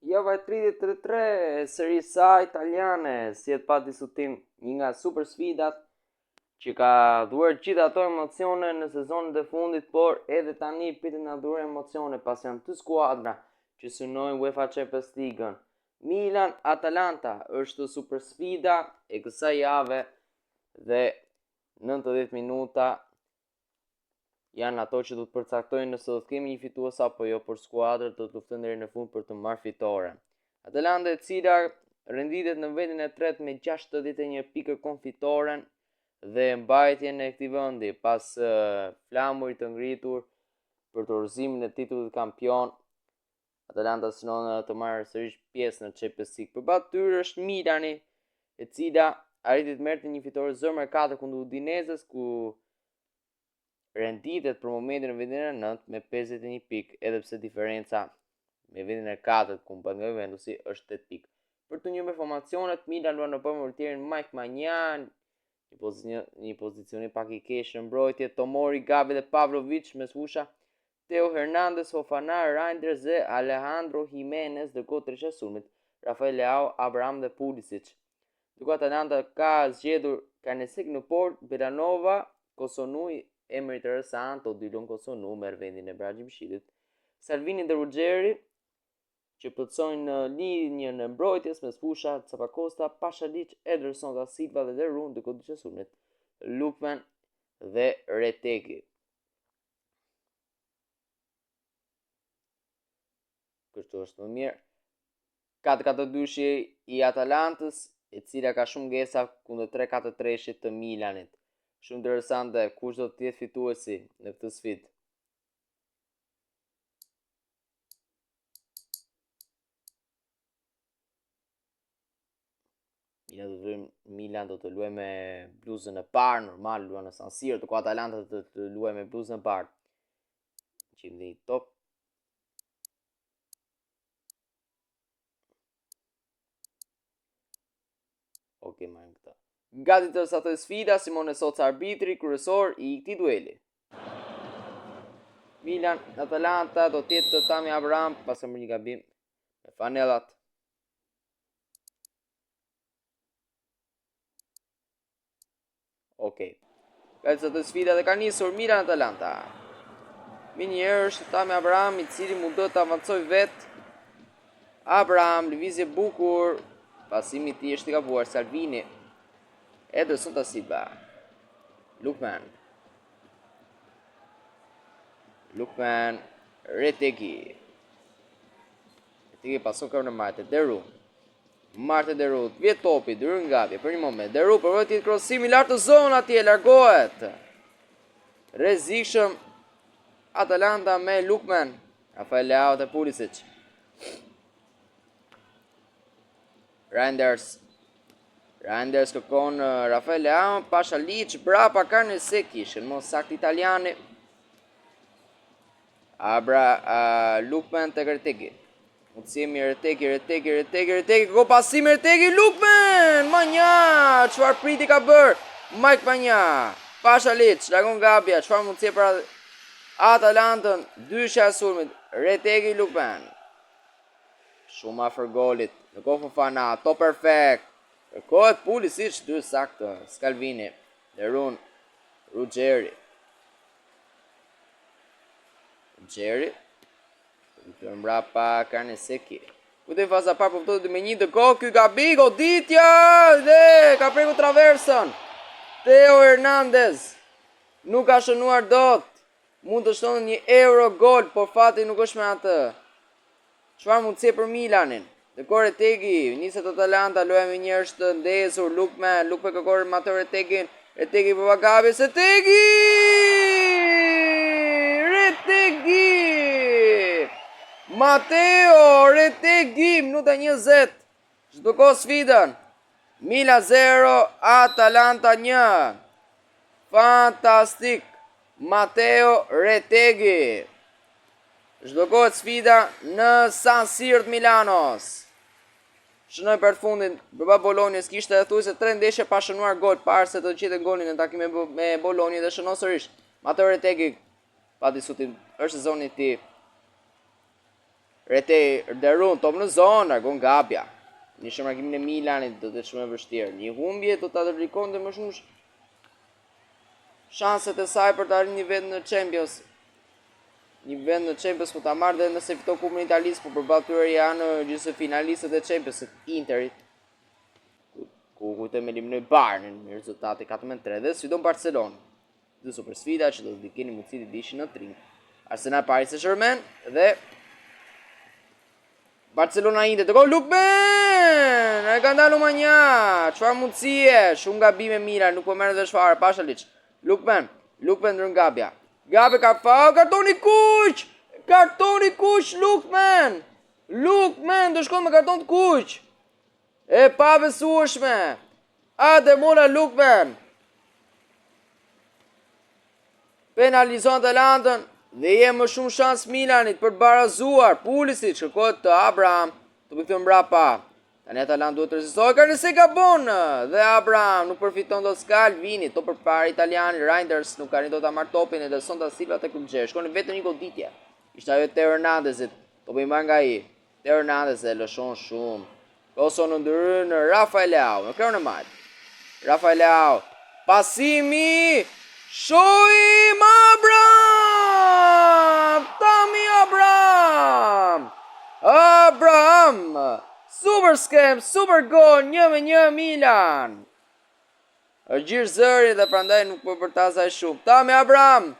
Java e 33 e Serie A italiane, si e pa diskutim një nga super sfidat që ka dhuar gjithë ato emocione në sezonin e fundit, por edhe tani pritet na dhuar emocione pas janë dy skuadra që synojnë UEFA Champions League. Milan-Atalanta është super sfida e kësaj jave dhe 90 minuta janë ato që do të përcaktojnë nëse do të kemi një fitues apo jo, por skuadrat do të luftojnë deri në fund për të marrë fitoren. Atalanta e cila renditet në vendin e tretë me 61 pikë kon fitoren dhe mbajtjen e këtij vendi pas flamurit të ngritur për dorëzimin e titullit kampion. Atalanta synon të marrë sërish pjesë në Champions League. Përbatë tyre është Milani, e cila arriti të merrte një fitore zërmër 4 kundër Udinezës, ku renditet për momentin në vendin e 9 me 51 pikë, edhe pse diferenca me vendin e 4 ku mban nga Juventusi është 8 pikë. Për të njëjtë formacionet, Milan luan në portierin Mike Maignan, një pozicioni pak i keq në mbrojtje, Tomori, Gavi dhe Pavlovic mes fusha, Theo Hernandez, Fofana, Reinders dhe Alejandro Jimenez, ndërkohë tresha sulmit, Rafael Leao, Abraham dhe Pulisic. Duke Atalanta ka zgjedhur Kanesek në port, Belanova, Kosonu, emri interesant, Odilon Kosonu merr vendin e Brahimshilit, Salvini dhe Ruggeri që plotësojnë në linjën e mbrojtjes mes fusha, Capacosta, Pashalic, Ederson da Silva dhe Derun, ndërkohë dyshë sulmit, Lukman dhe Retegi. Kështu është më mirë. 4-4-2 i Atalantës, e cila ka shumë ngesa kundër 3-4-3 të Milanit. Shumë interesante kush do të jetë fituesi në këtë sfidë. Milan do të luajë me bluzën e parë, normal luan në San Siro, ku Atalanta do të luajë me bluzën e bardhë. Qimdi top. Okej, marrim këtë. Gati të sa të sfida, Simone Soca arbitri kryesor i këtij dueli. Milan, Atalanta do të jetë Tami Abraham pas ka bërë një gabim me fanellat. Okej. Gati të sfida dhe ka nisur Milan-Atalanta. Minjëherë është Tami Abraham i cili mundohet të avancojë vet. Abraham lëvizje bukur, pasimi i tij është i gabuar. Salvini, Ederson da Silva, Lukman, Retegi pason kërë në Marte Derun, vjet topi, Derun ngapje për një moment, Derun përvojë të krosimi lart të zonë atje, largohet. Rrezikshëm Atalanta me Lukman, Rafael Leao dhe Pulisic. Reinders kërkon Rafael Leao, Pashalic, brapa Kanesek, ishën mos sakt italiani. Lukman të Retegi. Mundësimi Retegi, ko pasimi Retegi, Lukman! Maignan, çfarë priti ka bërë? Mike Maignan, Pashalic, largon Gabia, çfarë mundësi për Atalantën, dyshja e sulmit, Retegi, Lukman. Shumë afër golit, në kohë Fofana, to perfekt. Kërkohet Pulisic, dy saktë, Scalvini, Derun, Ruggeri, të mbrapa Kaneseki. Kujtë e faza parë përftohet me një të kohë, ky gabi, goditja, dhe ka preku traversën. Theo Hernandez, nuk ka shënuar dot, mund të shtonë një euro gol, por fati nuk është me atë. Çfarë mundësie për Milanin? Dekor Retegi, niset Atalanta, loja me një është ndezur, Lukman kërkor Matteo Retegin, Retegi për Bagabi, Matteo Retegi, minuta 20, çdo kohë sfidën. Milan 0, Atalanta 1. Fantastik, Matteo Retegi. Çdo kohë sfida në San Siro të Milanos. Shënoj për të fundin, përba Bolonjës kishte dhe thuj se 3 ndeshje pa shënuar gol, parë se të qitë golin në takim me Bolonjë dhe shënon sërish. Matteo Retegi, pa diskutim, është sezoni ti Derun, top në zonë, largon Gabja. Një shëmrakimin e Milanit do të shumë e vështirë. Një humbje do të rikonte më shumë shanset e saj për të arrijë një vend në Champions. Një vend në Champions po ta marrë dhe nëse fiton Kupën e Italisë, po përballë tyre janë gjysmëfinalistët e Championsit, Interit. Ku kujtëm eliminoi Bayernin me rezultate 4-3 dhe sfidon Barcelonë. Dy supersfida që do të keni mundësi të dishin në trim. Arsenal Paris Saint-Germain dhe Barcelona Inter. Të gol Lukman! E ka ndalu Manja. Çfarë mundësie? Shumë gabime mira, nuk po merret vesh fare. Pashalic. Lukman ndër Gabja. Gabja ka fal, kartoni kuq! Kartoni kuq Lukman! Lukman do shkon me karton të kuq. E pa besueshme. Ade mora Lukman. Penalizon Atalantën dhe je më shumë shans Milanit për të barazuar. Pulisic kërkohet të Abraham të bëjë mbrapa. Tani Atalanta duhet të rezistojë, ka nëse gabon dhe Abraham nuk përfiton dot Scalvini, to përpara italiani Reinders nuk arrin dot ta marr topin e Ederson da Silva te klubxhe. Shkon vetëm një goditje. Ishte ajo Teo Hernandezit, topi mban nga ai. Teo Hernandez e lëshon shumë. Koso në ndryrën Rafael Leao, në krahun e majt. Rafael Leao, pasimi Shoim Abraham! Tammy Abraham! Abraham! Super scam, super gol, 1-1 Milan. Është gjirë zëri dhe prandaj nuk po përtasaj shumë. Tammy Abraham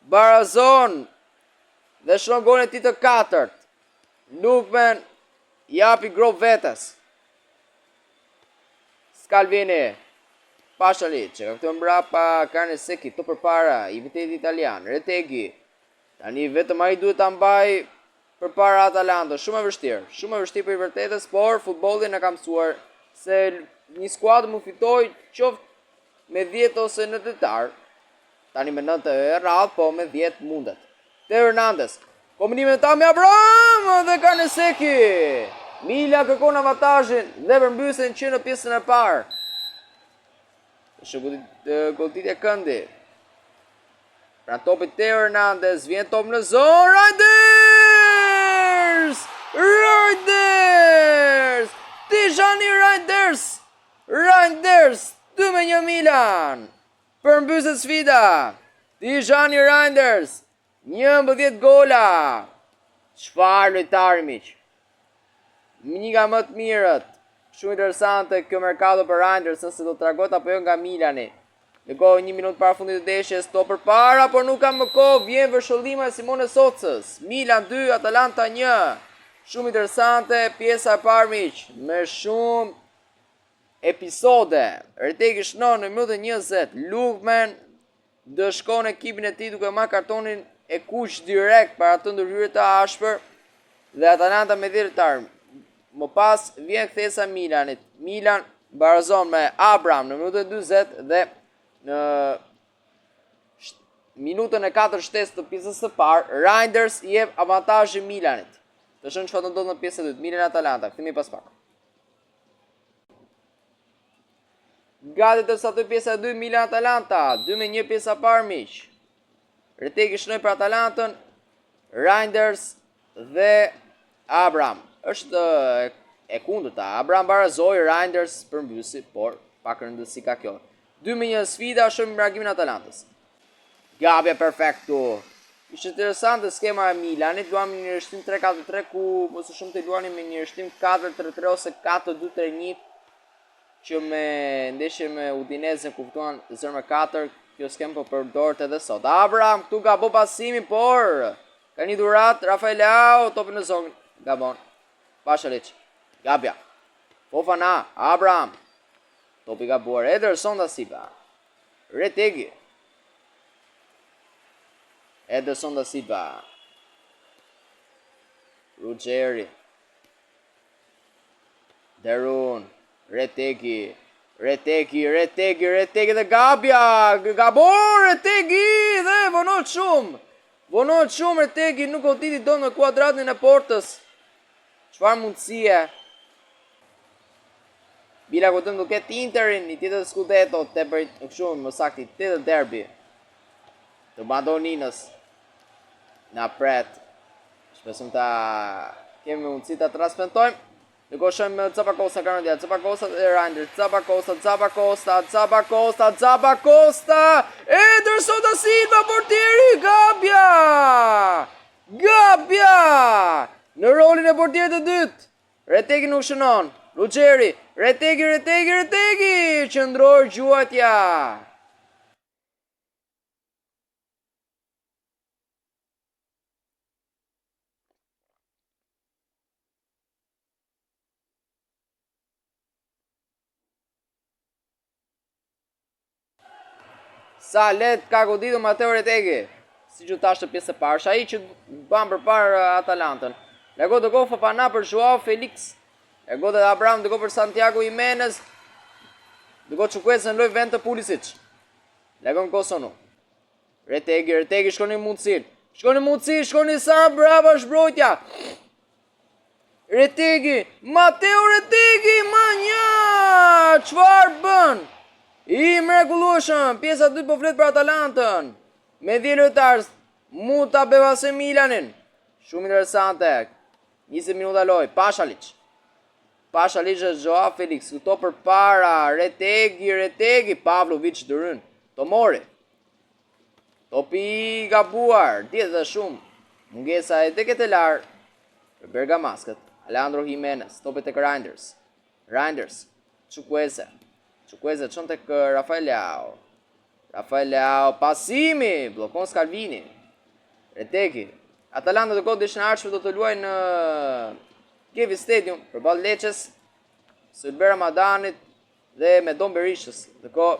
barazon dhe shron golin e tij të katërt. Lukman japi grop vetes. Scalvini Pashalic, që ka këtë mbrapa Carnesecchi, to përpara, i vitetit italian, Retegui. Tani vetëm ai duhet ta mbaj përpara Atalantës, shumë e vështirë për i vërtetës, por futbolli na ka mësuar se një skuadër mund fitoj qoftë me 10 ose në detar. Tani me 9 e rradh, po me 10 mundet. Teo Hernandez, kombinimi me Tammy Abraham dhe Carnesecchi. Milan kërkon avantazhin dhe përmbysen që në pjesën e parë. Goditja këndi. Pra topit Teo Hernandez, vjen top në zonë, Reinders! Tijani Reinders! 2-1 Milan. Përmbyset sfida. Tijani Reinders, 11 gola. Çfarë lojtari miq. Një nga më të mirët. Shumë interesante kjo merkato për Reinders, nëse do të tragot apo jo nga Milani. Në kohë 1 minutë para fundit të ndeshjes, to përpara, por nuk ka më kohë, vjen vërshëllima e Simone Socës. Milan 2, Atalanta 1. Shumë interesante pjesa e parë miq, me shumë episode. Retegui shnon në minutën 20, Lukman dëshkon ekipin e tij duke marrë kartonin e kuq direkt para të ndërhyrje të ashpër dhe Atalanta me dhjetar. Më pas vjen kthesa Milanit. Milan barazon me Abraham në minutën 40 dhe në minutën e 4 shtesë të pjesës së parë, Reinders i jep avantazhin Milanit. Të shohim çfarë do ndodh në pjesën e dytë. Milan Atalanta, kthehemi pas pak. Gati të sa të pjesa e dytë Milan Atalanta, 2-1 pjesa e parë miq. Retegui shnoi për Atalantën, Reinders dhe Abraham. Është e kundërta. Abraham barazoi, Reinders përmbysi, por pak rëndësi ka kjo. 2-1 sfida, shohim reagimin e Atalantës. Gabja perfektu. Ishte interesante skema e Milanit, luan me një rishtim 3-4-3 ku më së shumti luanin me një rishtim 4-3-3 ose 4-2-3-1 që me ndeshje me Udinese ku fituan 0-4, kjo skem po përdoret edhe sot. Abraham këtu gabon pasimin, por ka një durat Rafael Leao, topi në zonë, gabon. Pashalic, Gabja, Fofana, Abraham, topi gabuar, Ederson da Silva, Retegui, Ederson da Silva, Ruggeri, Derun, Retegui dhe Gabja, gabon Retegui dhe vonohet shumë Retegui, nuk o titi do në kuadratin e portës. Çfarë mundësie? Bila këtëm do ketë Interin, një tjetër Scudetto, të për shumë, më sakti, tjetër derbi. Të Bandoninës, na pret. Shpesëm ta Kemi mundësi ta transmetojmë. Ndërkohë shohim Zappacosta ka rëndja, Zappacosta dhe Reinders, Zappacosta, Ederson da Silva, portieri, Gabia! Në rolin e portierit të dytë, Retegi nuk shënon, Ruggeri, Retegi, qëndror gjuatja. Sa let ka goditur Matteo Retegi, si që tash të pjesë e parë, ai që ban përpara Atalantën. Largo të go Fofana për Joao Felix. Largo të Abraham të go për Santiago Jimenez. Të go Chukwueze në loj vend të Pulisic. Largo në Kosonu. Retegi shkoni mundësin. Shkoni sa brava shbrojtja. Matteo Retegi, manja! Çfarë bën? I mrekullueshëm, pjesa 2 po flet për Atalantën. Me 10 lojtarë, mund ta bevase Milanin. Shumë interesante. 20 minuta loj, Pashalic dhe Joao Felix, këto për para, Retegi, Pavlovic dërën, Tomori. Topi gabuar, djetë dhe shumë. Mungesa e Teketelar, për Bergamaskët, Alejandro Jimenez, topet tek Reinders, Chukwueze çon tek Rafael Leao, pasimi, blokon Scalvini. Retegi, Atalanta do kohë dishën arshme do të luaj në Kevi Stadium për balë Leqes, Sulber Ramadanit dhe me Don Berishës. Dhe kohë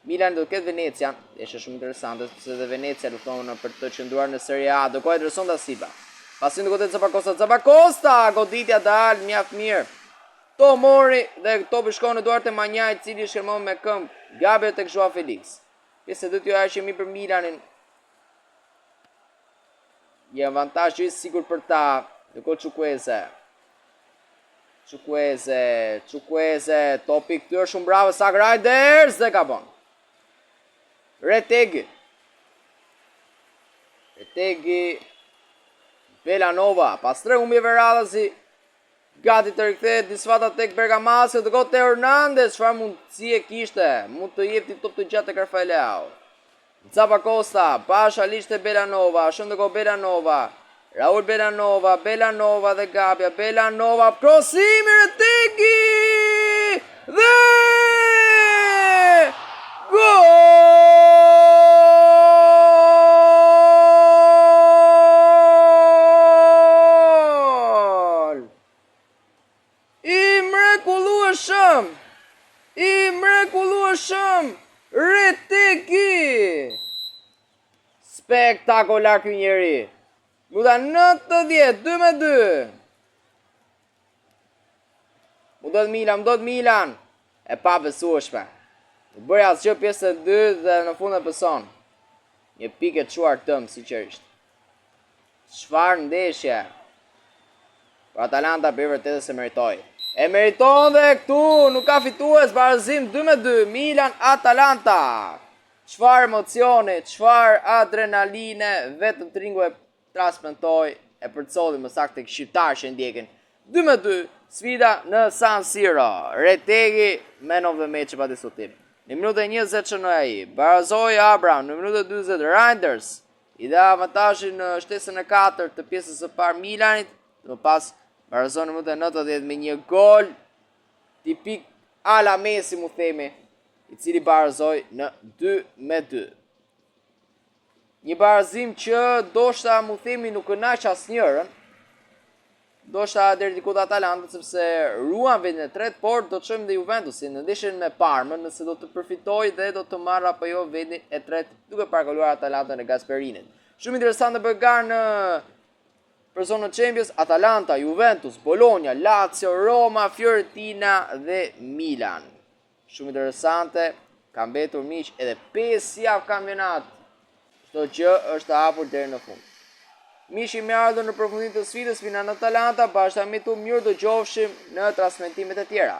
Milan do të ketë Venecian, është shumë interesante, se dhe Venecia lufton për të qëndruar në Serie A. Do kohë Ederson da Silva. Pasin do kohë Zappacosta, goditja dal, mjaft mirë. Tomori dhe topi shkon në duart e Manjaj, cili shkërmon me këmbë, Gabia tek Joao Felix. Pjesë e dytë jo është mirë për Milanin. Je avantazh i sigurt për ta. Ndërkohë Chukwueze, topi kthyer shumë bravo sa Reinders dhe ka bon. Retegi, Belanova, pas 3 humbjeve radhësi, gati të rikthehet disfata tek Bergamasco, të gote Hernandez, çfarë mundësi e kishte, mund të jepti top të gjatë tek Rafael Leao. Zappacosta, Pashalic te Belanova, shumë të go Belanova, Raul Belanova dhe Gabia, krosimi Retegi dhe gol! I mrekullueshëm, Retegi! Spektakolar ky njeri. Minuta 90, 2-2. Më do të Milan. E pa besueshme. Bëri asgjë pjesë e 2 dhe në fund e pëson. Një pikë e çuar tëm sinqerisht. Çfarë ndeshje. Për Atalanta për vërtetë se meritoi. E meriton dhe këtu nuk ka fitues, barazim 2-2, Milan-Atalanta. Çfarë emocioni, çfarë adrenaline, vetëm Tringu e transmetoi e përcolli më saktë tek shqiptarë që ndjekin. 2-2, sfida në San Siro. Retegi, man of the match pa diskutim. Në minutën 20 çnoi ai, barazoi Abraham, në minutën 40 Reinders. I dha avantazhin në shtesën e 4 të pjesës së parë Milanit, më pas barazoi në minutën 90 me një gol tipik ala Messi mu themi, i cili barazoi në 2-2. Një barazim që doshta mu themi nuk kënaq asnjërin. Doshta deri diku Atalanta sepse ruan vendin e tretë, por do të çojmë dhe Juventusin në ndeshjen me Parmën, nëse do të përfitojë dhe do të marrë apo jo vendin e tretë duke parakaluar Atalantën e Gasperinit. Shumë interesante për garë në për zonën Champions, Atalanta, Juventus, Bologna, Lazio, Roma, Fiorentina dhe Milan. Shumë interesante, ka mbetur miq edhe 5 javë kampionat. Çdo gjë është hapur deri në fund. Mishi me ardhur në përfundim të sfidës Milan Atalanta, bashkë me tu mirë dëgjofshim në transmetimet e tjera.